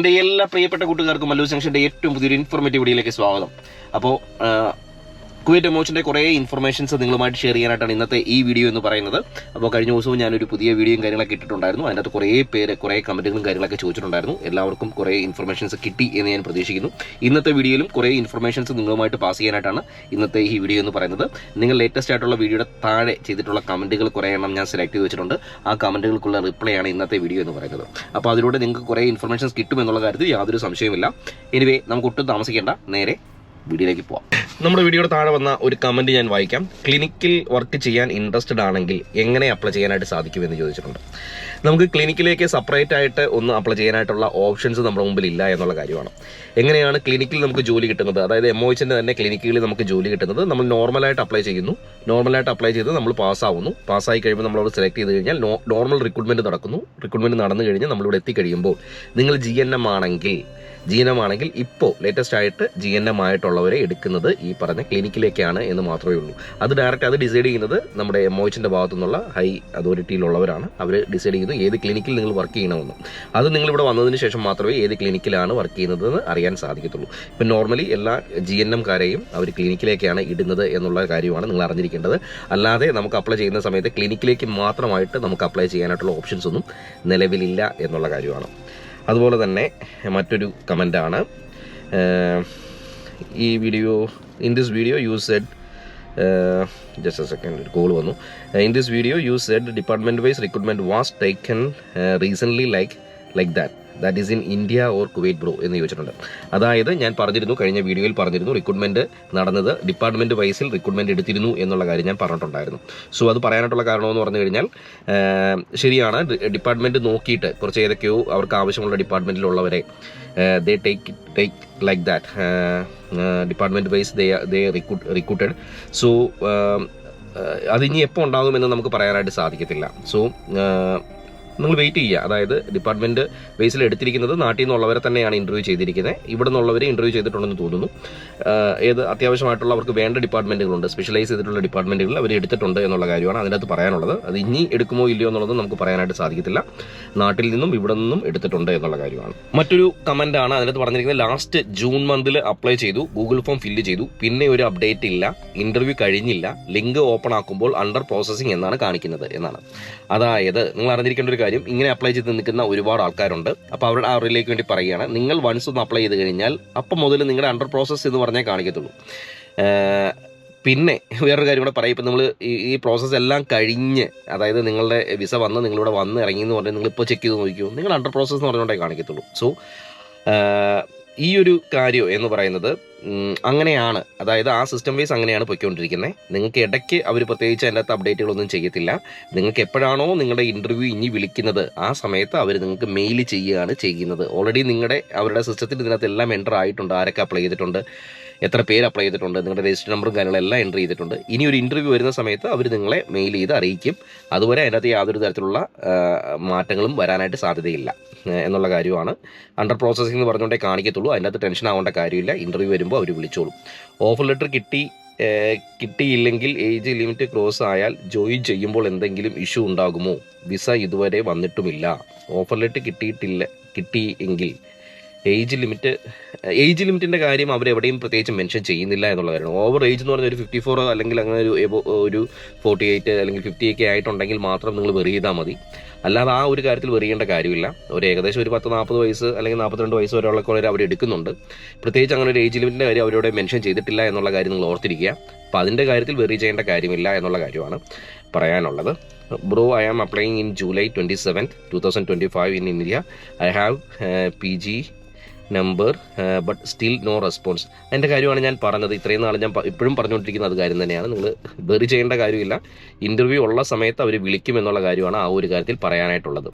എൻ്റെ എല്ലാ പ്രിയപ്പെട്ട കൂട്ടുകാർക്കും മല്ലൂസ് ജംഗ്ഷൻ്റെ ഏറ്റവും പുതിയൊരു ഇൻഫോർമേറ്റീവ് വീഡിയോയിലേക്ക് സ്വാഗതം. അപ്പോൾ കുവൈറ്റ് എമോഷൻ്റെ കുറേ ഇൻഫർമേഷൻസ് നിങ്ങളുമായിട്ട് ഷെയർ ചെയ്യാനായിട്ടാണ് ഇന്നത്തെ ഈ വീഡിയോ എന്ന് പറയുന്നത്. അപ്പോൾ കഴിഞ്ഞ ദിവസവും ഞാനൊരു പുതിയ വീഡിയോയും കാര്യങ്ങളൊക്കെ ഇട്ടിട്ടുണ്ടായിരുന്നു. അതിനകത്ത് കുറേ കമൻറ്റുകളും കാര്യങ്ങളൊക്കെ ചോദിച്ചിട്ടുണ്ടായിരുന്നു. എല്ലാവർക്കും കുറേ ഇൻഫർമേഷൻസ് കിട്ടി എന്ന് ഞാൻ പ്രതീക്ഷിക്കുന്നു. ഇന്നത്തെ വീഡിയോയിലും കുറേ ഇൻഫർമേഷൻസ് നിങ്ങളുമായിട്ട് പാസ് ചെയ്യാനായിട്ടാണ് ഇന്നത്തെ ഈ വീഡിയോ എന്ന് പറയുന്നത്. നിങ്ങൾ ലേറ്റസ്റ്റ് ആയിട്ടുള്ള വീഡിയോയുടെ താഴെ ചെയ്തിട്ടുള്ള കമൻറ്റുകൾ കുറേ എണ്ണം ഞാൻ സെലക്ട് ചെയ്ത് വെച്ചിട്ടുണ്ട്. ആ കമൻറ്റുകൾക്കുള്ള റിപ്ലൈ ആണ് ഇന്നത്തെ വീഡിയോ എന്ന് പറയുന്നത്. അപ്പോൾ അതിലൂടെ നിങ്ങൾക്ക് കുറേ ഇൻഫർമേഷൻസ് കിട്ടുമെന്നുള്ള കാര്യത്തിൽ യാതൊരു സംശയവുമില്ല. എനിവേ നമുക്ക് ഒട്ടും താമസിക്കേണ്ട, നേരെ വീഡിയോയിലേക്ക് പോവാം. നമ്മുടെ വീഡിയോയുടെ താഴെ വന്ന ഒരു കമൻറ്റ് ഞാൻ വായിക്കാം. ക്ലിനിക്കിൽ വർക്ക് ചെയ്യാൻ ഇൻട്രസ്റ്റഡ് ആണെങ്കിൽ എങ്ങനെ അപ്ലൈ ചെയ്യാനായിട്ട് സാധിക്കുമെന്ന് ചോദിച്ചിട്ടുണ്ട്. നമുക്ക് ക്ലിനിക്കിലേക്ക് സെപ്പറേറ്റ് ആയിട്ട് ഒന്ന് അപ്ലൈ ചെയ്യാനായിട്ടുള്ള ഓപ്ഷൻസ് നമ്മുടെ മുമ്പിൽ ഇല്ല എന്നുള്ള കാര്യമാണ്. എങ്ങനെയാണ് ക്ലിനിക്കിൽ നമുക്ക് ജോലി കിട്ടുന്നത്? അതായത് MOHൻ്റെ തന്നെ ക്ലിനിക്കുകളിൽ നമുക്ക് ജോലി കിട്ടുന്നത് നമ്മൾ നോർമലായിട്ട് അപ്ലൈ ചെയ്യുന്നു. നോർമലായിട്ട് അപ്ലൈ ചെയ്ത് നമ്മൾ പാസ്സാവുന്നു. പാസ്സായി കഴിയുമ്പോൾ നമ്മളവിടെ സെലക്ട് ചെയ്ത് കഴിഞ്ഞാൽ നോർമൽ റിക്രൂട്ട്മെൻറ്റ് നടക്കുന്നു. റിക്രൂട്ട്മെൻറ്റ് നടന്നു കഴിഞ്ഞ് നമ്മളിവിടെ എത്തിക്കഴിയുമ്പോൾ നിങ്ങൾ GNM ആണെങ്കിൽ ഇപ്പോൾ ലേറ്റസ്റ്റ് ആയിട്ട് GNM ആയിട്ടുള്ളവരെ എടുക്കുന്നത് ഈ പറഞ്ഞ ക്ലിനിക്കിലേക്കാണ് എന്ന് മാത്രമേ ഉള്ളൂ. അത് ഡിസൈഡ് ചെയ്യുന്നത് നമ്മുടെ MOHൻ്റെ ഭാഗത്തു നിന്നുള്ള ഹൈ അതോറിറ്റിയിലുള്ളവരാണ്. അവർ ഡിസൈഡ് ചെയ്യുന്നു ഏത് ക്ലിനിക്കിൽ നിങ്ങൾ വർക്ക് ചെയ്യണമെന്ന്. അത് നിങ്ങളിവിടെ വന്നതിന് ശേഷം മാത്രമേ ഏത് ക്ലിനിക്കിലാണ് വർക്ക് ചെയ്യുന്നതെന്ന് അറിയാൻ സാധിക്കത്തുള്ളൂ. ഇപ്പം നോർമലി എല്ലാ GNMകാരെയും അവർ ക്ലിനിക്കിലേക്കാണ് ഇടുന്നത് എന്നുള്ള കാര്യമാണ് നിങ്ങൾ അറിഞ്ഞിരിക്കേണ്ടത്. അല്ലാതെ നമുക്ക് അപ്ലൈ ചെയ്യുന്ന സമയത്ത് ക്ലിനിക്കിലേക്ക് മാത്രമായിട്ട് നമുക്ക് അപ്ലൈ ചെയ്യാനായിട്ടുള്ള ഓപ്ഷൻസ് ഒന്നും നിലവിലില്ല എന്നുള്ള കാര്യമാണ്. അതുപോലെ തന്നെ മറ്റൊരു കമൻ്റാണ്, in this video you said just a second, ഒരു കോൾ വന്നു. In this video you said department wise recruitment was taken recently like that is in India or Kuwait bro എന്ന് ചോദിച്ചിട്ടുണ്ട്. അതായത് ഞാൻ പറഞ്ഞിരുന്നു, കഴിഞ്ഞ വീഡിയോയിൽ പറഞ്ഞിരുന്നു, റിക്രൂട്ട്മെൻറ്റ് നടന്നത് ഡിപ്പാർട്ട്മെൻറ്റ് വൈസിൽ റിക്രൂട്ട്മെൻറ്റ് എടുത്തിരുന്നു എന്നുള്ള കാര്യം ഞാൻ പറഞ്ഞിട്ടുണ്ടായിരുന്നു. സോ അത് പറയാനായിട്ടുള്ള കാരണമെന്ന് പറഞ്ഞു കഴിഞ്ഞാൽ ശരിയാണ്, ഡിപ്പാർട്ട്മെൻറ്റ് നോക്കിയിട്ട് കുറച്ച് ഏതൊക്കെയോ അവർക്ക് ആവശ്യമുള്ള ഡിപ്പാർട്ട്മെൻറ്റിലുള്ളവരെ they take like that, department wise they recruited. So അതിനി എപ്പോൾ ഉണ്ടാകുമെന്ന് നമുക്ക് പറയാനായിട്ട് സാധിക്കത്തില്ല. സോ നിങ്ങൾ വെയിറ്റ് ചെയ്യുക. അതായത് ഡിപ്പാർട്ട്മെൻറ്റ് ബേസിൽ എടുത്തിരിക്കുന്നത് നാട്ടിൽ നിന്നുള്ളവരെ തന്നെയാണ് ഇൻ്റർവ്യൂ ചെയ്തിരിക്കുന്നത്. ഇവിടെ നിന്നുള്ളവരെ ഇൻ്റർവ്യൂ ചെയ്തിട്ടുണ്ടെന്ന് തോന്നുന്നു. അത്യാവശ്യമായിട്ടുള്ള അവർക്ക് വേണ്ട ഡിപ്പാർട്ട്മെൻറ്റുകളുണ്ട്, സ്പെഷ്യലൈസ് ചെയ്തിട്ടുള്ള ഡിപ്പാർട്ട്മെൻറ്റുകൾ അവർ എടുത്തിട്ടുണ്ട് എന്നുള്ള കാര്യമാണ് അതിനകത്ത് പറയാനുള്ളത്. അത് ഇനി എടുക്കുമോ ഇല്ലയോ എന്നുള്ളത് നമുക്ക് പറയാനായിട്ട് സാധിക്കത്തില്ല. നാട്ടിൽ നിന്നും ഇവിടെ നിന്നും എടുത്തിട്ടുണ്ട് എന്നുള്ള കാര്യമാണ്. മറ്റൊരു കമൻ്റാണ് അതിനകത്ത് പറഞ്ഞിരിക്കുന്നത്, ലാസ്റ്റ് ജൂൺ മന്തിൽ അപ്ലൈ ചെയ്തു, ഗൂഗിൾ ഫോം ഫില്ല് ചെയ്തു, പിന്നെ ഒരു അപ്ഡേറ്റ് ഇല്ല, ഇൻ്റർവ്യൂ കഴിഞ്ഞില്ല, ലിങ്ക് ഓപ്പൺ ആക്കുമ്പോൾ അണ്ടർ പ്രോസസ്സിംഗ് എന്നാണ് കാണിക്കുന്നത് എന്നാണ്. അതായത് നിങ്ങൾ അറിഞ്ഞിരിക്കേണ്ട ഒരു കാര്യം, ഇങ്ങനെ അപ്ലൈ ചെയ്ത് നിൽക്കുന്ന ഒരുപാട് ആൾക്കാരുണ്ട്. അപ്പോൾ അവരിലേക്ക് വേണ്ടി പറയുകയാണ്, നിങ്ങൾ വൺസ് ഒന്ന് അപ്ലൈ ചെയ്ത് കഴിഞ്ഞാൽ അപ്പം മുതൽ നിങ്ങളുടെ അണ്ടർ പ്രോസസ്സ് എന്ന് പറഞ്ഞാൽ കാണിക്കത്തുള്ളൂ. പിന്നെ വേറൊരു കാര്യം കൂടെ പറയും, ഇപ്പം നമ്മൾ ഈ പ്രോസസ്സ് എല്ലാം കഴിഞ്ഞ്, അതായത് നിങ്ങളുടെ വിസ വന്ന് നിങ്ങളിവിടെ വന്ന് ഇറങ്ങി എന്ന് പറഞ്ഞാൽ നിങ്ങളിപ്പോൾ ചെക്ക് ചെയ്ത് നോക്കിയോ, നിങ്ങൾ അണ്ടർ പ്രോസസ്സ് എന്ന് പറഞ്ഞുകൊണ്ടേ കാണിക്കത്തുള്ളൂ. സോ ഈ ഒരു കാര്യം എന്ന് പറയുന്നത് അങ്ങനെയാണ്, അതായത് ആ സിസ്റ്റം വൈസ് അങ്ങനെയാണ് പൊയ്ക്കൊണ്ടിരിക്കുന്നത്. നിങ്ങൾക്ക് ഇടയ്ക്ക് അവർ പ്രത്യേകിച്ച് അതിൻ്റെ അകത്ത് അപ്ഡേറ്റുകളൊന്നും ചെയ്യത്തില്ല. നിങ്ങൾക്ക് എപ്പോഴാണോ നിങ്ങളുടെ ഇൻ്റർവ്യൂ ഇനി വിളിക്കുന്നത് ആ സമയത്ത് അവർ നിങ്ങൾക്ക് മെയിൽ ചെയ്യുകയാണ് ചെയ്യുന്നത്. ഓൾറെഡി അവരുടെ സിസ്റ്റത്തിൽ ഇതിനകത്ത് എല്ലാം എൻ്റർ ആയിട്ടുണ്ട്, ആരൊക്കെ അപ്ലൈ ചെയ്തിട്ടുണ്ട്, എത്ര പേര് അപ്ലൈ ചെയ്തിട്ടുണ്ട്, നിങ്ങളുടെ രജിസ്റ്റർ നമ്പറും കാര്യങ്ങളെല്ലാം എൻ്റർ ചെയ്തിട്ടുണ്ട്. ഇനി ഒരു ഇൻ്റർവ്യൂ വരുന്ന സമയത്ത് അവർ നിങ്ങളെ മെയിൽ ചെയ്ത് അറിയിക്കും. അതുവരെ അതിനകത്ത് യാതൊരു തരത്തിലുള്ള മാറ്റങ്ങളും വരാനായിട്ട് സാധ്യതയില്ല എന്നുള്ള കാര്യമാണ്. അണ്ടർ പ്രോസസ്സിംഗ് എന്ന് പറഞ്ഞുകൊണ്ടേ കാണിക്കത്തുള്ളൂ. അതിനകത്ത് ടെൻഷൻ ആവേണ്ട കാര്യമില്ല. ഇൻ്റർവ്യൂ വരുമ്പോൾ അവർ വിളിച്ചോളും. ഓഫർ ലെറ്റർ കിട്ടിയില്ലെങ്കിൽ ഏജ് ലിമിറ്റ് ക്രോസ് ആയാൽ ജോയിൻ ചെയ്യുമ്പോൾ എന്തെങ്കിലും ഇഷ്യൂ ഉണ്ടാകുമോ? വിസ ഇതുവരെ വന്നിട്ടുമില്ല. ഓഫർ ലെറ്റർ കിട്ടിയെങ്കിൽ ഏജ് ലിമിറ്റിൻ്റെ കാര്യം അവരെവിടെയും പ്രത്യേകിച്ച് മെൻഷൻ ചെയ്യുന്നില്ല എന്നുള്ള കാര്യമാണ്. ഓവർ ഏജ് എന്ന് പറഞ്ഞാൽ ഒരു 54 അല്ലെങ്കിൽ അങ്ങനെ ഒരു 48 അല്ലെങ്കിൽ 50 ഒക്കെ ആയിട്ടുണ്ടെങ്കിൽ മാത്രം നിങ്ങൾ വെറി ചെയ്താൽ മതി. അല്ലാതെ ആ ഒരു കാര്യത്തിൽ വെറിയേണ്ട കാര്യമില്ല. ഒരു ഏകദേശം ഒരു 40 വയസ്സ് അല്ലെങ്കിൽ 42 വയസ്സ് വരെയുള്ള കുറേ അവർ എടുക്കുന്നുണ്ട്. പ്രത്യേകിച്ച് അങ്ങനെ ഒരു ഏജ് ലിമിറ്റിൻ്റെ കാര്യം അവരോട് മെൻഷൻ ചെയ്തിട്ടില്ല എന്നുള്ള കാര്യം നിങ്ങൾ ഓർത്തിരിക്കുക. അപ്പോൾ അതിൻ്റെ കാര്യത്തിൽ വെറി ചെയ്യേണ്ട കാര്യമില്ല എന്നുള്ള കാര്യമാണ് പറയാനുള്ളത്. Bro, I am applying in July 27, 2025 in India. I have PG number but still no response. അതിൻ്റെ കാര്യമാണ് ഞാൻ പറഞ്ഞത്. ഇത്രയും നാൾ ഞാൻ ഇപ്പോഴും പറഞ്ഞുകൊണ്ടിരിക്കുന്ന അത് കാര്യം തന്നെയാണ്. നിങ്ങൾ വെറി ചെയ്യേണ്ട കാര്യമില്ല. ഇൻ്റർവ്യൂ ഉള്ള സമയത്ത് അവർ വിളിക്കുമെന്നുള്ള കാര്യമാണ് ആ ഒരു കാര്യത്തിൽ പറയാനായിട്ടുള്ളത്.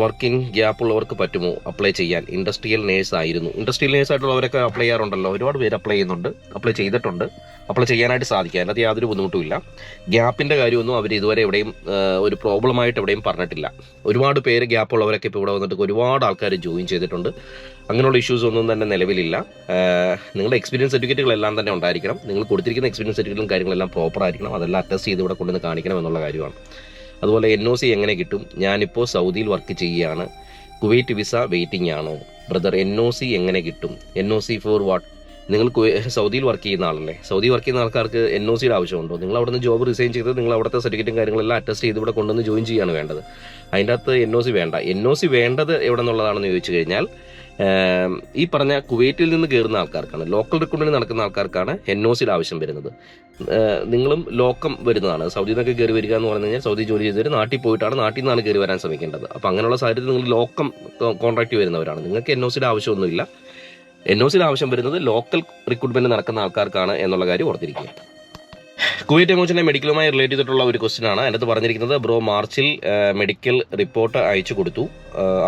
വർക്കിംഗ് ഗ്യാപ്പ് ഉള്ളവർക്ക് പറ്റുമോ അപ്ലൈ ചെയ്യാൻ? ഇൻഡസ്ട്രിയൽ നേഴ്സ് ആയിട്ടുള്ളവരൊക്കെ അപ്ലൈ ചെയ്യാറുണ്ടല്ലോ. ഒരുപാട് പേര് അപ്ലൈ ചെയ്യുന്നുണ്ട്, അപ്ലൈ ചെയ്തിട്ടുണ്ട്. അപ്ലൈ ചെയ്യാനായിട്ട് സാധിക്കുക, അതിനകത്ത് യാതൊരു ബുദ്ധിമുട്ടുമില്ല. ഗ്യാപ്പിൻ്റെ കാര്യമൊന്നും അവർ ഇതുവരെ എവിടെയും ഒരു പ്രോബ്ലമായിട്ട് എവിടെയും പറഞ്ഞിട്ടില്ല. ഒരുപാട് പേര് ഗ്യാപ്പ് ഉള്ളവരൊക്കെ ഇപ്പോൾ ഇവിടെ വന്നിട്ട് ഒരുപാട് ആൾക്കാർ ജോയിൻ ചെയ്തിട്ടുണ്ട്. അങ്ങനെയുള്ള ഇഷ്യൂസ് ഒന്നും തന്നെ നിലവിലില്ല. നിങ്ങളുടെ എക്സ്പീരിയൻസ് സർട്ടിഫിക്കറ്റുകളെല്ലാം തന്നെ ഉണ്ടായിരിക്കണം. നിങ്ങൾ കൊടുത്തിരിക്കുന്ന എക്സ്പീരിയൻസ് സർട്ടിഫിക്കറ്റും കാര്യങ്ങളെല്ലാം പ്രോപ്പർ ആയിരിക്കണം. അതെല്ലാം അറ്റസ്റ്റ് ചെയ്ത് ഇവിടെ കൊണ്ടുവന്ന് കാണിക്കണം എന്നുള്ള കാര്യമാണ്. അതുപോലെ NOC എങ്ങനെ കിട്ടും, ഞാനിപ്പോൾ സൗദിയിൽ വർക്ക് ചെയ്യുകയാണ്, കുവൈറ്റ് വിസ വെയിറ്റിംഗ് ആണോ, ബ്രദർ NOC എങ്ങനെ കിട്ടും, NOC ഫോർ വാട്ട്, നിങ്ങൾ സൗദിയിൽ വർക്ക് ചെയ്യുന്ന ആളല്ലേ, സൗദി വർക്ക് ചെയ്യുന്ന ആൾക്കാർക്ക് NOCയുടെ ആവശ്യമുണ്ടോ, നിങ്ങൾ അവിടെ നിന്ന് ജോബ് റിസൈൻ ചെയ്ത് നിങ്ങൾ അവിടുത്തെ സർട്ടിഫിക്കറ്റും കാര്യങ്ങളെല്ലാം അറ്റസ്റ്റ് ചെയ്ത് ഇവിടെ കൊണ്ടുവന്ന് ജോയിൻ ചെയ്യാണ് വേണ്ടത്. അതിൻ്റെ അകത്ത് NOC വേണ്ട. NOC വേണ്ടത് എവിടെ നിന്നുള്ളതാണെന്ന് ചോദിച്ചു കഴിഞ്ഞാൽ ഈ പറഞ്ഞ കുവൈറ്റിൽ നിന്ന് കയറുന്ന ആൾക്കാർക്കാണ്, ലോക്കൽ റിക്രൂട്ട്മെൻറ്റ് നടക്കുന്ന ആൾക്കാർക്കാണ് NOCയുടെ ആവശ്യം വരുന്നത്. നിങ്ങളും ലോക്കം വരുന്നതാണ്, സൗദിയിൽ നിന്നൊക്കെ കയറി വരിക എന്ന് പറഞ്ഞു കഴിഞ്ഞാൽ സൗദി ജോലി ചെയ്തിട്ട് നാട്ടിൽ പോയിട്ടാണ്, നാട്ടിൽ നിന്നാണ് കയറി വരാൻ ശ്രമിക്കേണ്ടത്. അപ്പോൾ അങ്ങനെയുള്ള സാഹചര്യത്തിൽ നിങ്ങൾ ലോക്കം കോൺട്രാക്റ്റ് വരുന്നവരാണ്, നിങ്ങൾക്ക് NOCയുടെ ആവശ്യമൊന്നുമില്ല. NOCയുടെ ആവശ്യം വരുന്നത് ലോക്കൽ റിക്രൂട്ട്മെന്റ് നടക്കുന്ന ആൾക്കാർക്കാണ് എന്നുള്ള കാര്യം ഓർത്തിരിക്കുക. കുവൈറ്റ് എമോഷനെ മെഡിക്കലുമായി റിലേറ്റ് ചെയ്തിട്ടുള്ള ഒരു ക്വസ്റ്റ്യൻ ആണ്. അതിനകത്ത് പറഞ്ഞിരിക്കുന്നത്, ബ്രോ മാർച്ചിൽ മെഡിക്കൽ റിപ്പോർട്ട് അയച്ചു കൊടുത്തു,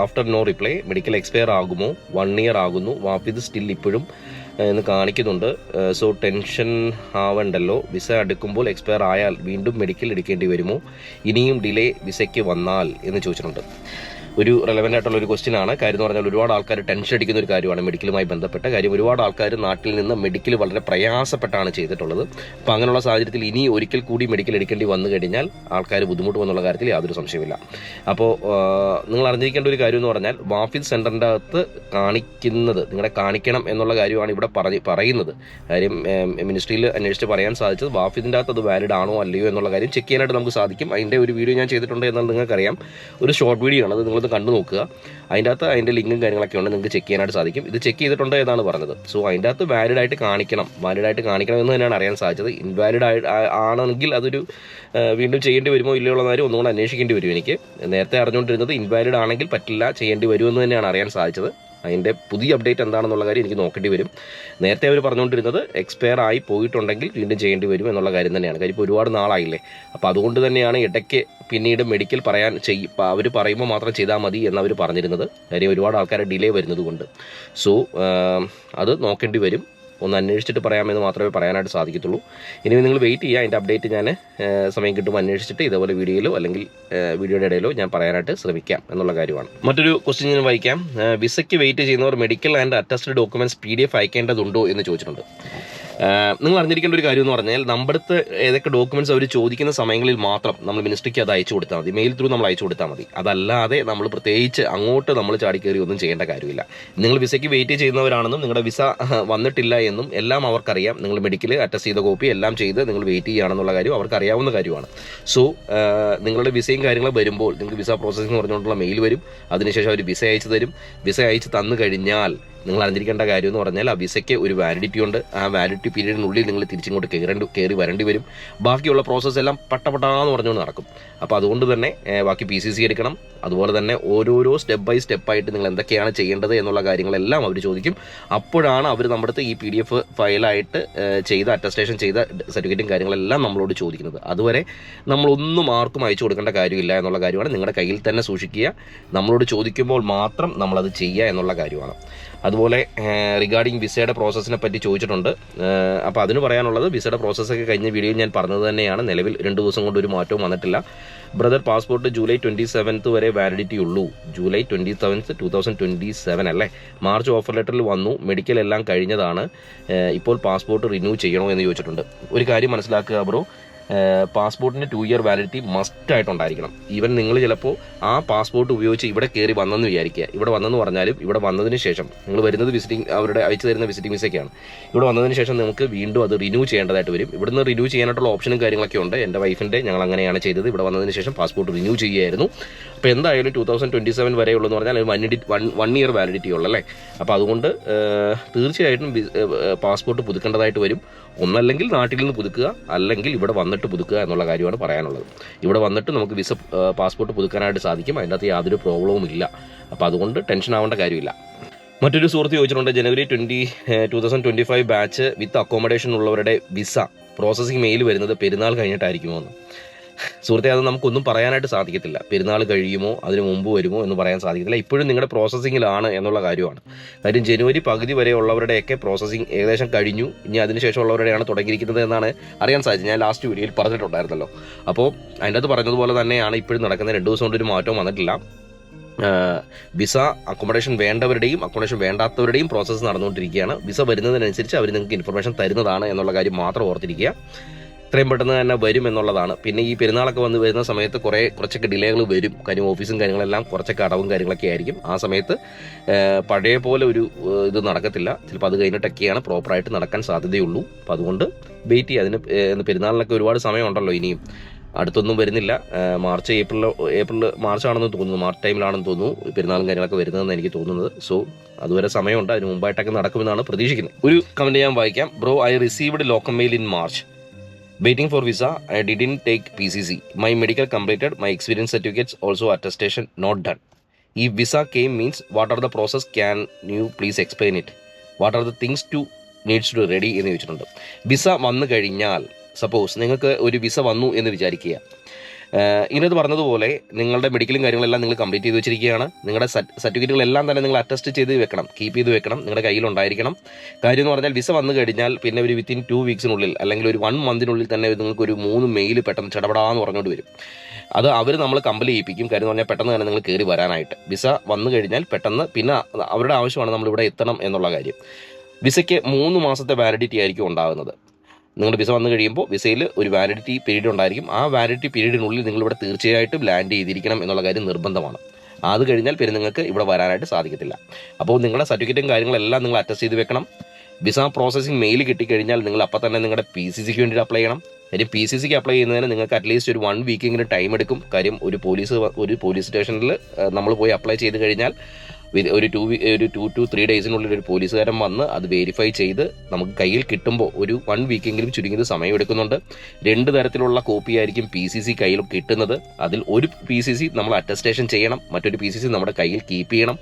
after no reply, medical expire ആകുമോ, 1 ഇയർ ആകുന്നു, വാപ്പിത് സ്റ്റിൽ ഇപ്പോഴും എന്ന് കാണിക്കുന്നുണ്ട്, സോ ടെൻഷൻ ആവണ്ടല്ലോ, വിസ എടുക്കുമ്പോൾ എക്സ്പയർ ആയാൽ വീണ്ടും മെഡിക്കൽ എടുക്കേണ്ടി വരുമോ, ഇനിയും ഡിലേ വിസയ്ക്ക് വന്നാൽ എന്ന് ചോദിച്ചിട്ടുണ്ട്. ഒരു റെലവൻ്റ് ആയിട്ടുള്ള ഒരു ക്വസ്റ്റ്യൻ ആണ്. കാര്യം എന്ന് പറഞ്ഞാൽ ഒരുപാട് ആൾക്കാർ ടെൻഷൻ അടിക്കുന്ന ഒരു കാര്യമാണ് മെഡിക്കലുമായി ബന്ധപ്പെട്ട കാര്യം. ഒരുപാട് ആൾക്കാർ നാട്ടിൽ നിന്ന് മെഡിക്കൽ വളരെ പ്രയാസപ്പെട്ടാണ് ചെയ്തിട്ടുള്ളത്. അപ്പോൾ അങ്ങനെയുള്ള സാഹചര്യത്തിൽ ഇനി ഒരിക്കൽ കൂടി മെഡിക്കൽ എടുക്കേണ്ടി വന്നു കഴിഞ്ഞാൽ ആൾക്കാർ ബുദ്ധിമുട്ട് എന്നുള്ള കാര്യത്തിൽ യാതൊരു സംശയമില്ല. അപ്പോൾ നിങ്ങൾ അറിഞ്ഞിരിക്കേണ്ട ഒരു കാര്യം എന്ന് പറഞ്ഞാൽ, വാഫിദ് സെൻറ്ററിൻ്റെ അകത്ത് കാണിക്കുന്നത് നിങ്ങളെ കാണിക്കണം എന്നുള്ള കാര്യമാണ് ഇവിടെ പറയുന്നത്. കാര്യം മിനിസ്ട്രിയിൽ അന്വേഷിച്ച് പറയാൻ സാധിച്ചത് വാഫിദിൻ്റെ അകത്ത് അത് വാലിഡ് ആണോ അല്ലയോ എന്നുള്ള കാര്യം ചെക്ക് ചെയ്യാനായിട്ട് നമുക്ക് സാധിക്കും. അതിൻ്റെ ഒരു വീഡിയോ ഞാൻ ചെയ്തിട്ടുണ്ട് എന്നാൽ നിങ്ങൾക്കറിയാം, ഒരു ഷോർട്ട് വീഡിയോ ആണ്, അത് നിങ്ങൾ കണ്ടു നോക്കുക. അതിൻ്റെ അകത്ത് അതിൻ്റെ ലിങ്കും കാര്യങ്ങളൊക്കെ ഉണ്ട്, നിങ്ങൾക്ക് ചെക്ക് ചെയ്യാനായിട്ട് സാധിക്കും. ഇത് ചെക്ക് ചെയ്തിട്ടുണ്ട് എന്നാണ് പറഞ്ഞത്. സോ അതിൻ്റെ അകത്ത് വാലിഡായിട്ട് കാണിക്കണം എന്ന് തന്നെയാണ് അറിയാൻ സാധിച്ചത്. ഇൻവാലിഡ് ആണെങ്കിൽ അതൊരു വീണ്ടും ചെയ്യേണ്ടി വരുമോ ഇല്ലയോ ഉള്ള കാര്യം ഒന്നുകൂടെ അന്വേഷിക്കേണ്ടി വരും. എനിക്ക് നേരത്തെ അറിഞ്ഞുകൊണ്ടിരുന്നത് ഇൻവാലിഡ് ആണെങ്കിൽ പറ്റില്ല, ചെയ്യേണ്ടി വരുമെന്ന് തന്നെയാണ് അറിയാൻ സാധിച്ചത്. അതിൻ്റെ പുതിയ അപ്ഡേറ്റ് എന്താണെന്നുള്ള കാര്യം എനിക്ക് നോക്കേണ്ടി വരും. നേരത്തെ അവർ പറഞ്ഞുകൊണ്ടിരുന്നത് എക്സ്പയർ ആയി പോയിട്ടുണ്ടെങ്കിൽ വീണ്ടും ചെയ്യേണ്ടി വരും എന്നുള്ള കാര്യം തന്നെയാണ്. കാര്യം ഇപ്പോൾ ഒരുപാട് നാളായില്ലേ. അപ്പോൾ അതുകൊണ്ട് തന്നെയാണ് ഇടയ്ക്ക് പിന്നീട് മെഡിക്കൽ അവർ പറയുമ്പോൾ മാത്രം ചെയ്താൽ മതി എന്നവർ പറഞ്ഞിരുന്നത്. കാര്യം ഒരുപാട് ആൾക്കാരെ ഡിലേ വരുന്നത് കൊണ്ട്. സോ അത് നോക്കേണ്ടി വരും. ഒന്ന് അന്വേഷിച്ചിട്ട് പറയാമെന്ന് മാത്രമേ പറയാനായിട്ട് സാധിക്കത്തുള്ളൂ. ഇനി നിങ്ങൾ വെയിറ്റ് ചെയ്യുക, അതിൻ്റെ അപ്ഡേറ്റ് ഞാൻ സമയം കിട്ടുമ്പോൾ അന്വേഷിച്ചിട്ട് ഇതേപോലെ വീഡിയോയിലോ അല്ലെങ്കിൽ വീഡിയോയുടെ ഇടയിലോ ഞാൻ പറയാനായിട്ട് ശ്രമിക്കാം എന്നുള്ള കാര്യമാണ്. മറ്റൊരു ക്വസ്റ്റ്യൻ ഞാൻ വായിക്കാം. വിസയ്ക്ക് വെയിറ്റ് ചെയ്യുന്നവർ medical and attested documents PDF അയക്കേണ്ടതുണ്ടോ എന്ന് ചോദിച്ചിട്ടുണ്ട്. നിങ്ങൾ അറിഞ്ഞിരിക്കേണ്ട ഒരു കാര്യം എന്ന് പറഞ്ഞാൽ, നമ്മുടെ അടുത്ത് ഏതൊക്കെ ഡോക്യുമെൻറ്റ്സ് അവർ ചോദിക്കുന്ന സമയങ്ങളിൽ മാത്രം നമ്മൾ മിനിസ്ട്രിക്ക് അത് അയച്ചു കൊടുത്താൽ മതി, മെയിൽ ത്രൂ നമ്മൾ അയച്ചു കൊടുത്താൽ മതി. അതല്ലാതെ നമ്മൾ പ്രത്യേകിച്ച് അങ്ങോട്ട് നമ്മൾ ചാടിക്കയറി ഒന്നും ചെയ്യേണ്ട കാര്യമില്ല. നിങ്ങൾ വിസയ്ക്ക് വെയിറ്റ് ചെയ്യുന്നവരാണെന്നും നിങ്ങളുടെ വിസ വന്നിട്ടില്ല എന്നും എല്ലാം അവർക്കറിയാം. നിങ്ങൾ മെഡിക്കൽ അറ്റസ്റ്റ് ചെയ്ത കോപ്പി എല്ലാം ചെയ്ത് നിങ്ങൾ വെയിറ്റ് ചെയ്യുകയാണെന്നുള്ള കാര്യം അവർക്ക് അറിയാവുന്ന കാര്യമാണ്. സോ നിങ്ങളുടെ വിസയും കാര്യങ്ങളും വരുമ്പോൾ നിങ്ങൾക്ക് വിസ പ്രോസസ്സിംഗ് പറഞ്ഞുകൊണ്ടുള്ള മെയിൽ വരും. അതിനുശേഷം അവർ വിസ അയച്ചു തരും. വിസ അയച്ച് തന്നു കഴിഞ്ഞാൽ നിങ്ങൾ അറിഞ്ഞിരിക്കേണ്ട കാര്യം എന്ന് പറഞ്ഞാൽ, ആ വിസയ്ക്ക് ഒരു വാലിഡിറ്റി ഉണ്ട്. ആ വാലിഡിറ്റി പീരീഡിനുള്ളിൽ നിങ്ങൾ തിരിച്ചിങ്ങോട്ട് കയറി വരേണ്ടി വരും. ബാക്കിയുള്ള പ്രോസസ്സ് എല്ലാം പട്ടപട്ടാന്ന് പറഞ്ഞുകൊണ്ട് നടക്കും. അപ്പോൾ അതുകൊണ്ട് തന്നെ ബാക്കി PCC എടുക്കണം. അതുപോലെ തന്നെ ഓരോരോ സ്റ്റെപ്പ് ബൈ സ്റ്റെപ്പായിട്ട് നിങ്ങൾ എന്തൊക്കെയാണ് ചെയ്യേണ്ടത് എന്നുള്ള കാര്യങ്ങളെല്ലാം അവർ ചോദിക്കും. അപ്പോഴാണ് അവർ നമ്മുടെ അടുത്ത് ഈ PDF ഫയലായിട്ട് ചെയ്ത അറ്റസ്റ്റേഷൻ ചെയ്ത സർട്ടിഫിക്കറ്റും കാര്യങ്ങളെല്ലാം നമ്മളോട് ചോദിക്കുന്നത്. അതുവരെ നമ്മളൊന്നും ആർക്കും അയച്ചു കൊടുക്കേണ്ട കാര്യമില്ല എന്നുള്ള കാര്യമാണ്. നിങ്ങളുടെ കയ്യിൽ തന്നെ സൂക്ഷിക്കുക. നമ്മളോട് ചോദിക്കുമ്പോൾ മാത്രം നമ്മളത് ചെയ്യുക എന്നുള്ള കാര്യമാണ്. അതുപോലെ റിഗാർഡിങ് വിസയുടെ പ്രോസസ്സിനെ പറ്റി ചോദിച്ചിട്ടുണ്ട്. അപ്പോൾ അതിന് പറയാനുള്ളത്, വിസയുടെ പ്രോസസ്സൊക്കെ കഴിഞ്ഞ വീഡിയോയിൽ ഞാൻ പറഞ്ഞത് തന്നെയാണ്. നിലവിൽ 2 ദിവസം കൊണ്ട് ഒരു മാറ്റവും വന്നിട്ടില്ല. ബ്രദർ, പാസ്പോർട്ട് ജൂലൈ 27 വരെ വാലിഡിറ്റി ഉള്ളൂ. ജൂലൈ 27, 2027 അല്ലേ? മാർച്ച് ഓഫർ ലെറ്ററിൽ വന്നു, മെഡിക്കൽ എല്ലാം കഴിഞ്ഞതാണ്. ഇപ്പോൾ പാസ്പോർട്ട് റിന്യൂ ചെയ്യണോ എന്ന് ചോദിച്ചിട്ടുണ്ട്. ഒരു കാര്യം മനസ്സിലാക്കുക ബ്രോ, പാസ്പോർട്ടിന് 2 ഇയർ വാലിഡിറ്റി മസ്റ്റായിട്ടുണ്ടായിരിക്കണം. ഈവൻ നിങ്ങൾ ചിലപ്പോൾ ആ പാസ്പോർട്ട് ഉപയോഗിച്ച് ഇവിടെ കയറി വന്നെന്ന് വിചാരിക്കുക. ഇവിടെ വന്നെന്ന് പറഞ്ഞാലും ഇവിടെ വന്നതിന് ശേഷം നിങ്ങൾ വരുന്നത് അവരുടെ അയച്ചു തരുന്ന വിസിറ്റിംഗ് വിസയ്ക്കാണ്. ഇവിടെ വന്നതിന് ശേഷം നമുക്ക് വീണ്ടും അത് റിന്യൂ ചെയ്യേണ്ടതായിട്ട് വരും. ഇവിടുന്ന് റിന്യൂ ചെയ്യാനായിട്ടുള്ള ഓപ്ഷനും കാര്യങ്ങളൊക്കെ ഉണ്ട്. എൻ്റെ വൈഫിൻ്റെ ഞങ്ങൾ അങ്ങനെയാണ് ചെയ്തത്. ഇവിടെ വന്നതിന് ശേഷം പാസ്പോർട്ട് റിന്യൂ ചെയ്യുകയായിരുന്നു. അപ്പോൾ എന്തായാലും 2027 വരെയുള്ളൂ എന്ന് പറഞ്ഞാൽ 1 ഇയർ വാലിഡിറ്റി ഉള്ളല്ലേ. അപ്പോൾ അതുകൊണ്ട് തീർച്ചയായിട്ടും പാസ്പോർട്ട് പുതുക്കേണ്ടതായിട്ട് വരും. ഒന്നല്ലെങ്കിൽ നാട്ടിൽ നിന്ന് പുതുക്കുക, അല്ലെങ്കിൽ ഇവിടെ വന്നിട്ട് പുതുക്കുക എന്നുള്ള കാര്യമാണ് പറയാനുള്ളത്. ഇവിടെ വന്നിട്ട് നമുക്ക് പാസ്പോർട്ട് പുതുക്കാനായിട്ട് സാധിക്കും. അതിൻ്റെ അകത്ത് യാതൊരു പ്രോബ്ലവും ഇല്ല. അപ്പോൾ അതുകൊണ്ട് ടെൻഷൻ ആവേണ്ട കാര്യമില്ല. മറ്റൊരു സുഹൃത്ത് ചോദിച്ചിട്ടുണ്ട്, ജനുവരി 2025 ബാച്ച് വിത്ത് അക്കോമഡേഷൻ ഉള്ളവരുടെ വിസ പ്രോസസ്സിംഗ് മെയിൽ വരുന്നത് പെരുന്നാൾ കഴിഞ്ഞിട്ടായിരിക്കുമോ എന്ന്. സുഹൃത്തെ, അത് നമുക്കൊന്നും പറയാനായിട്ട് സാധിക്കത്തില്ല. പെരുന്നാൾ കഴിയുമോ അതിന് മുമ്പ് വരുമോ എന്ന് പറയാൻ സാധിക്കത്തില്ല. ഇപ്പോഴും നിങ്ങളുടെ പ്രോസസ്സിങ്ങിലാണ് എന്നുള്ള കാര്യമാണ്. കാര്യം ജനുവരി പകുതി വരെ ഉള്ളവരുടെയൊക്കെ പ്രോസസ്സിങ് ഏകദേശം കഴിഞ്ഞു. ഇനി അതിനുശേഷം ഉള്ളവരുടെയാണ് തുടങ്ങിയിരിക്കുന്നത് എന്നാണ് അറിയാൻ സാധിച്ചത്. ഞാൻ ലാസ്റ്റ് വീഡിയോയിൽ പറഞ്ഞിട്ടുണ്ടായിരുന്നല്ലോ. അപ്പോൾ അതിൻ്റെ അകത്ത് പറഞ്ഞതുപോലെ തന്നെയാണ് ഇപ്പോഴും നടക്കുന്നത്. 2 ദിവസം കൊണ്ട് ഒരു മാറ്റവും വന്നിട്ടില്ല. വിസ അക്കോമഡേഷൻ വേണ്ടവരുടെയും അക്കോമഡേഷൻ വേണ്ടാത്തവരുടെയും പ്രോസസ്സ് നടന്നുകൊണ്ടിരിക്കുകയാണ്. വിസ വരുന്നതിനനുസരിച്ച് അവർ നിങ്ങൾക്ക് ഇൻഫർമേഷൻ തരുന്നതാണ് എന്നുള്ള കാര്യം മാത്രം ഓർത്തിരിക്കുക. ഇത്രയും പെട്ടെന്ന് തന്നെ വരും എന്നുള്ളതാണ്. പിന്നെ ഈ പെരുന്നാളൊക്കെ വരുന്ന സമയത്ത് കുറച്ചൊക്കെ ഡിലേകൾ വരും. കാര്യം ഓഫീസും കാര്യങ്ങളെല്ലാം കുറച്ചൊക്കെ അടവും കാര്യങ്ങളൊക്കെ ആയിരിക്കും. ആ സമയത്ത് പഴയ പോലെ ഒരു ഇത് നടക്കത്തില്ല. ചിലപ്പോൾ അത് കഴിഞ്ഞിട്ടൊക്കെയാണ് പ്രോപ്പറായിട്ട് നടക്കാൻ സാധ്യതയുള്ളൂ. അപ്പോൾ അതുകൊണ്ട് വെയിറ്റ് ചെയ്യുക. അതിന് പെരുന്നാളിനൊക്കെ ഒരുപാട് സമയമുണ്ടല്ലോ ഇനിയും. അടുത്തൊന്നും വരുന്നില്ല. മാർച്ചാണെന്ന് തോന്നുന്നു, മാർച്ച് ടൈമിലാണെന്ന് തോന്നുന്നു പെരുന്നാളും കാര്യങ്ങളൊക്കെ വരുന്നതെന്ന് എനിക്ക് തോന്നുന്നത്. സോ അതുവരെ സമയമുണ്ട്. അതിന് മുമ്പായിട്ടൊക്കെ നടക്കുമെന്നാണ് പ്രതീക്ഷിക്കുന്നത്. ഒരു കമൻറ്റ് ഞാൻ വായിക്കാം. Bro, I received local mail in March. Waiting for visa. I didn't take PCC. My medical completed. My experience certificates also attestation not done. If visa came means what are the process? Can you please explain it? What are the things to needs to ready എന്ന് ചോദിച്ചിട്ടുണ്ട്. Visa വന്നു കഴിഞ്ഞാൽ, suppose നിങ്ങൾക്ക് ഒരു visa വന്നു എന്ന് വിചാരിക്കുക. ഇതിനകത്ത് പറഞ്ഞതുപോലെ നിങ്ങളുടെ മെഡിക്കലും കാര്യങ്ങളെല്ലാം നിങ്ങൾ കംപ്ലീറ്റ് ചെയ്ത് വെച്ചിരിക്കുകയാണ്. നിങ്ങളുടെ സർട്ടിഫിക്കറ്റുകളെല്ലാം തന്നെ നിങ്ങൾ അറ്റസ്റ്റ് ചെയ്ത് വെക്കണം, കീപ്പ് ചെയ്ത് വെക്കണം, നിങ്ങളുടെ കയ്യിലുണ്ടായിരിക്കണം. കാര്യം എന്ന് പറഞ്ഞാൽ വിസ വന്നു കഴിഞ്ഞാൽ പിന്നെ ഒരു വിത്തിൻ 2 വീക്സിനുള്ളിൽ അല്ലെങ്കിൽ ഒരു 1 മന്തിനുള്ളിൽ തന്നെ നിങ്ങൾക്ക് ഒരു 3 മെയിൽ പെട്ടെന്ന് ചടപടാന്ന് പറഞ്ഞുകൊണ്ട് വരും. അത് അവർ നമ്മൾ കമ്പൽ ചെയ്യിപ്പിക്കും. കാര്യം എന്ന് പറഞ്ഞാൽ പെട്ടെന്ന് തന്നെ നിങ്ങൾ കയറി വരാനായിട്ട്. വിസ വന്നു കഴിഞ്ഞാൽ പെട്ടെന്ന് പിന്നെ അവരുടെ ആവശ്യമാണ് നമ്മളിവിടെ എത്തണം എന്നുള്ള കാര്യം. വിസയ്ക്ക് 3 മാസത്തെ വാലിഡിറ്റി ആയിരിക്കും ഉണ്ടാകുന്നത്. നിങ്ങളുടെ വിസ വന്നു കഴിയുമ്പോൾ വിസയിൽ ഒരു വാലിഡിറ്റി പീരീഡ് ഉണ്ടായിരിക്കും. ആ വാലിഡിറ്റി പീരീഡിനുള്ളിൽ നിങ്ങളിവിടെ തീർച്ചയായിട്ടും ലാൻഡ് ചെയ്തിരിക്കണം എന്നുള്ള കാര്യം നിർബന്ധമാണ്. അത് കഴിഞ്ഞാൽ പിന്നെ നിങ്ങൾക്ക് ഇവിടെ വരാനായിട്ട് സാധിക്കത്തില്ല. അപ്പോൾ നിങ്ങളുടെ സർട്ടിഫിക്കറ്റും കാര്യങ്ങളെല്ലാം നിങ്ങൾ അറ്റസ്റ്റ് ചെയ്ത് വെക്കണം. വിസ പ്രോസസ്സിംഗ് മെയിൽ കിട്ടിക്കഴിഞ്ഞാൽ നിങ്ങൾ അപ്പം തന്നെ നിങ്ങളുടെ PCCക്ക് വേണ്ടിയിട്ട് അപ്ലൈ ചെയ്യണം. കാര്യം PCCക്ക് അപ്ലൈ ചെയ്യുന്നതിന് നിങ്ങൾക്ക് അറ്റ്ലീസ്റ്റ് ഒരു 1 വീക്കെങ്കിലും ടൈം എടുക്കും. കാര്യം ഒരു പോലീസ് സ്റ്റേഷനിൽ നമ്മൾ പോയി അപ്ലൈ ചെയ്ത് കഴിഞ്ഞാൽ ഒരു 2 to 3 ഡേയ്സിനുള്ളിൽ ഒരു പോലീസുകാരൻ വന്ന് അത് വെരിഫൈ ചെയ്ത് നമുക്ക് കയ്യിൽ കിട്ടുമ്പോൾ ഒരു 1 വീക്കെങ്കിലും ചുരുങ്ങിയത് സമയം എടുക്കുന്നുണ്ട്. 2 തരത്തിലുള്ള കോപ്പി ആയിരിക്കും PCC കയ്യിൽ കിട്ടുന്നത്. അതിൽ ഒരു PCC നമ്മൾ അറ്റസ്റ്റേഷൻ ചെയ്യണം, മറ്റൊരു PCC നമ്മുടെ കയ്യിൽ കീപ്പ് ചെയ്യണം.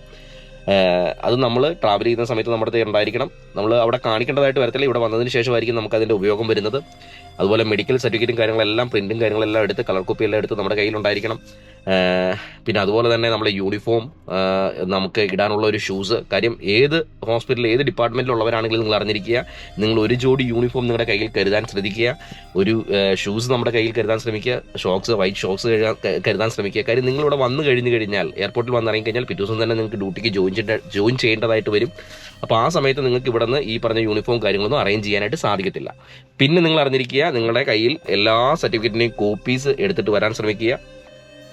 അത് നമ്മൾ ട്രാവൽ ചെയ്യുന്ന സമയത്ത് നമ്മുടെ അടുത്ത് ഉണ്ടായിരിക്കണം. നമ്മൾ അവിടെ കാണിക്കേണ്ടതായിട്ട് വരത്തില്ല. ഇവിടെ വന്നതിന് ശേഷമായിരിക്കും നമുക്ക് അതിൻ്റെ ഉപയോഗം വരുന്നത്. അതുപോലെ മെഡിക്കൽ സർട്ടിഫിക്കറ്റും കാര്യങ്ങളെല്ലാം പ്രിൻറ്റും കാര്യങ്ങളെല്ലാം എടുത്ത് കളർ കോപ്പിയെല്ലാം എടുത്ത് നമ്മുടെ കയ്യിലുണ്ടായിരിക്കണം. പിന്നെ അതുപോലെ തന്നെ നമ്മുടെ യൂണിഫോം, നമുക്ക് ഇടാനുള്ള ഒരു ഷൂസ്. കാര്യം ഏത് ഹോസ്പിറ്റലിൽ ഏത് ഡിപ്പാർട്ട്മെൻറ്റിലുള്ളവരാണെങ്കിലും നിങ്ങൾ അറിഞ്ഞിരിക്കുക, നിങ്ങൾ ഒരു ജോഡി യൂണിഫോം നിങ്ങളുടെ കയ്യിൽ കരുതാൻ ശ്രദ്ധിക്കുക. ഒരു ഷൂസ് നമ്മുടെ കയ്യിൽ കരുതാൻ ശ്രമിക്കുക. വൈറ്റ് ഷോക്സ് കരുതാൻ ശ്രമിക്കുക. കാര്യം നിങ്ങളിവിടെ വന്നു കഴിഞ്ഞാൽ എയർപോർട്ടിൽ വന്നിറങ്ങി കഴിഞ്ഞാൽ പിറ്റേ ദിവസം തന്നെ നിങ്ങൾക്ക് ഡ്യൂട്ടിക്ക് ജോയിൻ ചെയ്യേണ്ടതായിട്ട് വരും. അപ്പോൾ ആ സമയത്ത് നിങ്ങൾക്ക് ഇവിടെ നിന്ന് ഈ പറഞ്ഞ യൂണിഫോം കാര്യങ്ങളൊന്നും അറേഞ്ച് ചെയ്യാനായിട്ട് സാധിക്കത്തില്ല. പിന്നെ നിങ്ങൾ അറിഞ്ഞിരിക്കുക, നിങ്ങളുടെ കയ്യിൽ എല്ലാ സർട്ടിഫിക്കറ്റിൻ്റെയും കോപ്പീസ് എടുത്തിട്ട് വരാൻ ശ്രമിക്കുക.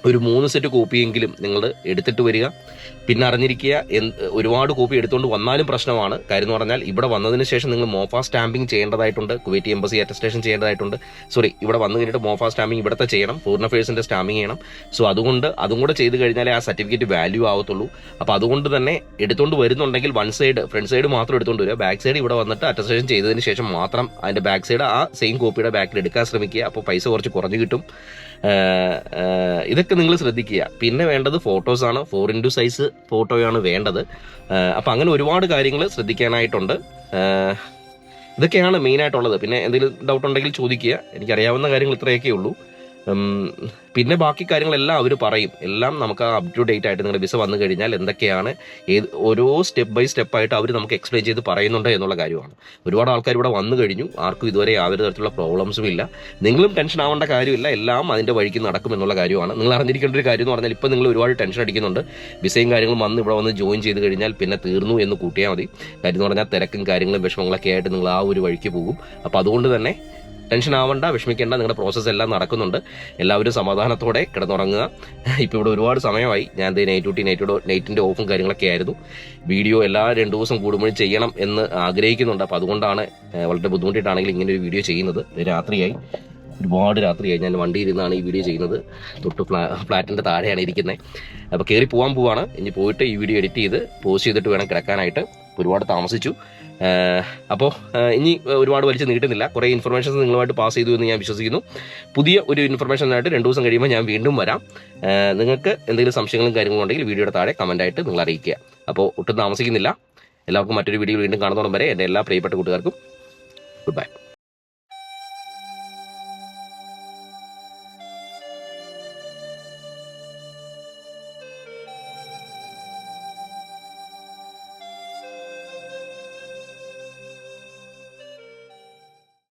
ഒരു 3 സെറ്റ് കോപ്പിയെങ്കിലും നിങ്ങൾ എടുത്തിട്ട് വരിക. പിന്നെ അറിഞ്ഞിരിക്കുക, ഒരുപാട് കോപ്പി എടുത്തുകൊണ്ട് വന്നാലും പ്രശ്നമാണ്. കാര്യം എന്ന് പറഞ്ഞാൽ ഇവിടെ വന്നതിന് ശേഷം നിങ്ങൾ മോഫ സ്റ്റാമ്പിങ് ചെയ്യേണ്ടതായിട്ടുണ്ട്. കുവൈറ്റ് എംബസി അറ്റസ്റ്റേഷൻ ചെയ്യേണ്ടതായിട്ടുണ്ട്. ഇവിടെ വന്നു കഴിഞ്ഞിട്ട് മോഫ സ്റ്റാമ്പിങ് ഇവിടുത്തെ ചെയ്യണം, ഫോറിൻ അഫയേഴ്സിൻ്റെ സ്റ്റാമ്പിങ് ചെയ്യണം. സോ അതും കൂടെ ചെയ്ത് കഴിഞ്ഞാലേ ആ സർട്ടിഫിക്കറ്റ് വാല്യൂ ആവത്തുള്ളൂ. അപ്പോൾ അതുകൊണ്ട് തന്നെ എടുത്തുകൊണ്ട് വരുന്നുണ്ടെങ്കിൽ ഫ്രണ്ട് സൈഡ് മാത്രം എടുത്തുകൊണ്ട് വരിക. ബാക്ക് സൈഡ് ഇവിടെ വന്നിട്ട് അറ്റസ്റ്റേഷൻ ചെയ്തതിന് ശേഷം മാത്രം അതിൻ്റെ ബാക്ക് സൈഡ് ആ സെയിം കോപ്പിയുടെ ബാക്കിൽ എടുക്കാൻ ശ്രമിക്കുക. അപ്പോൾ പൈസ കുറച്ച് കുറഞ്ഞു കിട്ടും. ഇതൊക്കെ നിങ്ങൾ ശ്രദ്ധിക്കുക. പിന്നെ വേണ്ടത് ഫോട്ടോസാണ്. 4x സൈസ് ഫോട്ടോയാണ് വേണ്ടത്. അപ്പം അങ്ങനെ ഒരുപാട് കാര്യങ്ങൾ ശ്രദ്ധിക്കാനായിട്ടുണ്ട്. ഇതൊക്കെയാണ് മെയിനായിട്ടുള്ളത്. പിന്നെ എന്തെങ്കിലും ഡൗട്ട് ഉണ്ടെങ്കിൽ ചോദിക്കുക. എനിക്കറിയാവുന്ന കാര്യങ്ങൾ ഇത്രയൊക്കെ ഉള്ളൂ. പിന്നെ ബാക്കി കാര്യങ്ങളെല്ലാം അവർ പറയും. എല്ലാം നമുക്ക് അപ് ടു ഡേറ്റ് ആയിട്ട് നിങ്ങളുടെ വിസ വന്നു കഴിഞ്ഞാൽ എന്തൊക്കെയാണ് ഓരോ സ്റ്റെപ്പ് ബൈ സ്റ്റെപ്പായിട്ട് അവർ നമുക്ക് എക്സ്പ്ലെയിൻ ചെയ്ത് പറയുന്നുണ്ട് എന്നുള്ള കാര്യമാണ്. ഒരുപാട് ആൾക്കാർ ഇവിടെ വന്നു കഴിഞ്ഞു. ആർക്കും ഇതുവരെ യാതൊരു തരത്തിലുള്ള പ്രോബ്ലംസും ഇല്ല. നിങ്ങളും ടെൻഷൻ ആവേണ്ട കാര്യമില്ല. എല്ലാം അതിൻ്റെ വഴിക്ക് നടക്കും എന്നുള്ള കാര്യമാണ്. നിങ്ങൾ അറിഞ്ഞിരിക്കേണ്ട ഒരു കാര്യം എന്ന് പറഞ്ഞാൽ, ഇപ്പോൾ നിങ്ങൾ ഒരുപാട് ടെൻഷൻ അടിക്കുന്നുണ്ട്. വിസയും കാര്യങ്ങളും വന്ന് ഇവിടെ വന്ന് ജോയിൻ ചെയ്ത് കഴിഞ്ഞാൽ പിന്നെ തീർന്നു എന്ന് കൂട്ടിയാൽ മതി. കാര്യം എന്ന് പറഞ്ഞാൽ തിരക്കും കാര്യങ്ങളും വിഷമങ്ങളൊക്കെ ആയിട്ട് നിങ്ങൾ ആ ഒരു വഴിക്ക് പോകും. അപ്പോൾ അതുകൊണ്ട് തന്നെ ടെൻഷൻ ആവണ്ട, വിഷമിക്കേണ്ട. നിങ്ങളുടെ പ്രോസസ്സ് എല്ലാം നടക്കുന്നുണ്ട്. എല്ലാവരും സമാധാനത്തോടെ കിടന്നുറങ്ങുക. ഇപ്പോൾ ഇവിടെ ഒരുപാട് സമയമായി. ഞാൻ നൈറ്റിൻ്റെ ഓഫും കാര്യങ്ങളൊക്കെ ആയിരുന്നു. വീഡിയോ എല്ലാ 2 ദിവസം കൂടുമ്പോഴും ചെയ്യണം എന്ന് ആഗ്രഹിക്കുന്നുണ്ട്. അപ്പോൾ അതുകൊണ്ടാണ് വളരെ ബുദ്ധിമുട്ടിയിട്ടാണെങ്കിൽ ഇങ്ങനെ ഒരു വീഡിയോ ചെയ്യുന്നത്. ഒരുപാട് രാത്രിയായി. ഞാൻ വണ്ടിയിൽ ഇരുന്നാണ് ഈ വീഡിയോ ചെയ്യുന്നത്. തൊട്ട് ഫ്ലാറ്റിൻ്റെ താഴെയാണ് ഇരിക്കുന്നത്. അപ്പോൾ കയറി പോവാണ്. ഇനി പോയിട്ട് ഈ വീഡിയോ എഡിറ്റ് ചെയ്ത് പോസ്റ്റ് ചെയ്തിട്ട് വേണം കിടക്കാനായിട്ട്. ഒരുപാട് താമസിച്ചു. അപ്പോൾ ഇനി ഒരുപാട് വലിച്ച് നീട്ടുന്നില്ല. കുറേ ഇൻഫർമേഷൻസ് നിങ്ങളുമായിട്ട് പാസ് ചെയ്തു എന്ന് ഞാൻ വിശ്വസിക്കുന്നു. പുതിയ ഒരു ഇൻഫർമേഷനായിട്ട് 2 ദിവസം കഴിയുമ്പോൾ ഞാൻ വീണ്ടും വരാം. നിങ്ങൾക്ക് എന്തെങ്കിലും സംശയങ്ങളും കാര്യങ്ങളും ഉണ്ടെങ്കിൽ വീഡിയോയുടെ താഴെ കമൻറ്റായിട്ട് നിങ്ങൾ അറിയിക്കുക. അപ്പോൾ ഒട്ടും താമസിക്കുന്നില്ല. എല്ലാവർക്കും മറ്റൊരു വീഡിയോ വീണ്ടും കാണുന്നതോളം വരെ എൻ്റെ എല്ലാ പ്രിയപ്പെട്ട കൂട്ടുകാർക്കും ഗുഡ് ബൈ.